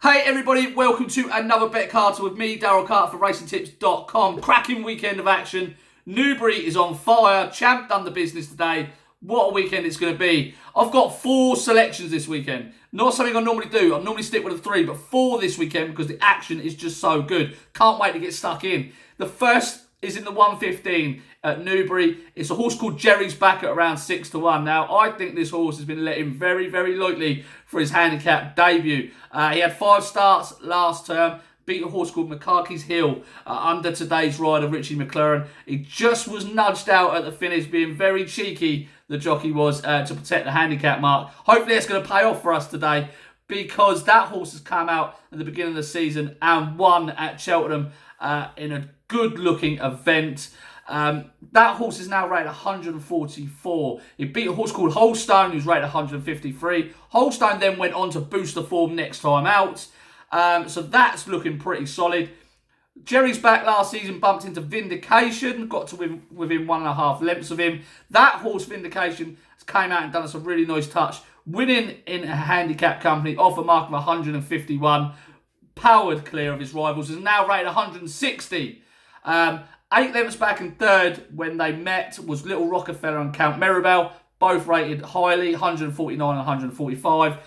Hey everybody, welcome to another Bet Carter with me, Daryl Carter for RacingTips.com. Cracking weekend of action. Newbury is on fire. Champ done the business today. What a weekend it's going to be. I've got 4 selections this weekend. Not something I normally do. I normally stick with a 3, but 4 this weekend because the action is just so good. Can't wait to get stuck in. The first is in the 115 at Newbury. It's a horse called Jerry's Back at around 6 to 1. Now, I think this horse has been let in very, very lightly for his handicap debut. He had 5 starts last term. Beat a horse called McCarthy's Hill under today's rider, Richie McLaren. He just was nudged out at the finish, being very cheeky, the jockey was, to protect the handicap mark. Hopefully that's going to pay off for us today, because that horse has come out at the beginning of the season and won at Cheltenham in a good-looking event. That horse is now rated 144. He beat a horse called Holstein, who's rated 153. Holstein then went on to boost the form next time out. So that's looking pretty solid. Jerry's Back last season bumped into Vindication, got to within 1.5 lengths of him. That horse, Vindication, came out and done us a really nice touch, winning in a handicap company off a mark of 151. Powered clear of his rivals, is now rated 160. 8 lengths back in third when they met was Little Rockefeller and Count Meribel, both rated highly, 149 and 145.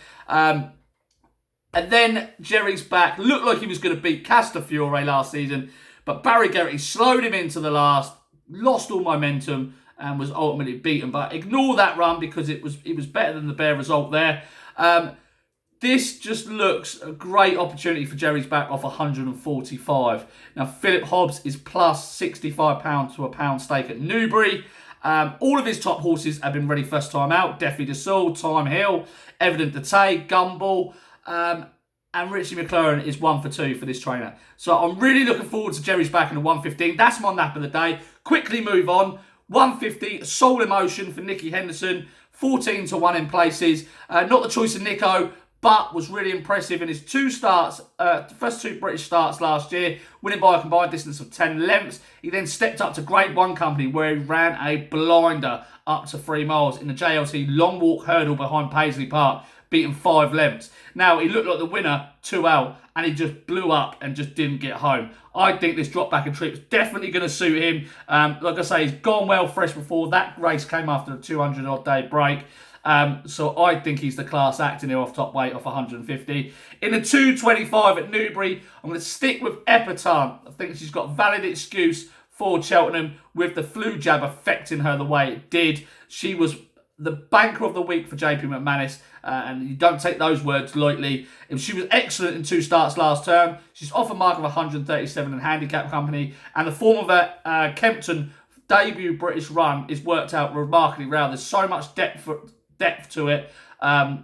And then Jerry's Back looked like he was going to beat Castafiore last season, but Barry Geraghty slowed him into the last, lost all momentum, and was ultimately beaten. But ignore that run because it was better than the bare result there. This just looks a great opportunity for Jerry's Back off 145. Now, Philip Hobbs is plus £65 to a pound stake at Newbury. All of his top horses have been ready first time out. Defi de Sol, Time Hill, Evident Detail, Gumball. And Richie McLaren is 1 for 2 for this trainer. So I'm really looking forward to Jerry's Back in the 115. That's my nap of the day. Quickly move on. 150, Soul Emotion for Nicky Henderson. 14 to 1 in places. Not the choice of Nico, but was really impressive in his 2 starts, the first 2 British starts last year, winning by a combined distance of 10 lengths. He then stepped up to Grade 1 company where he ran a blinder up to 3 miles in the JLT long walk hurdle behind Paisley Park, beating 5 lengths. Now, he looked like the winner 2 out, and he just blew up and just didn't get home. I think this drop back and trip is definitely going to suit him. Like I say, he's gone well fresh before. That race came after a 200-odd day break. So I think he's the class act in here off top weight off 150. In the 225 at Newbury, I'm going to stick with Epatante. I think she's got valid excuse for Cheltenham with the flu jab affecting her the way it did. She was the banker of the week for JP McManus, and you don't take those words lightly. She was excellent in 2 starts last term. She's off a mark of 137 in handicap company, and the form of her Kempton debut British run is worked out remarkably well. There's so much depth to it. I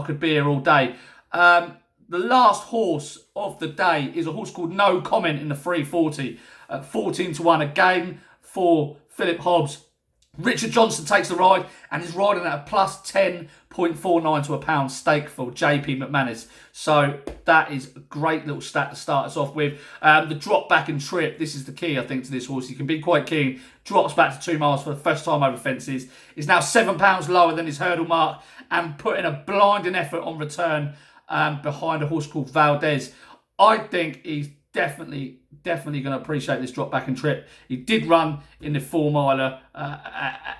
could be here all day. The last horse of the day is a horse called No Comment in the 340 at 14 to 1 again for Philip Hobbs. Richard Johnson takes the ride and is riding at a plus 10.49 to a pound stake for JP McManus. So that is a great little stat to start us off with. The drop back and trip, this is the key, I think, to this horse. He can be quite keen. Drops back to 2 miles for the first time over fences. Is now £7 lower than his hurdle mark and putting a blinding effort on return behind a horse called Valdez. I think he's definitely going to appreciate this drop back and trip. He did run in the 4 miler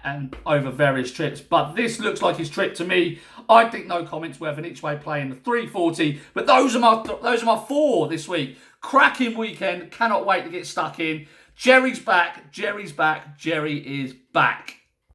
and over various trips, but this looks like his trip to me. I think No Comment's worth an each way play in the 340. But those are my 4 this week. Cracking weekend. Cannot wait to get stuck in. Jerry's back. Jerry is back.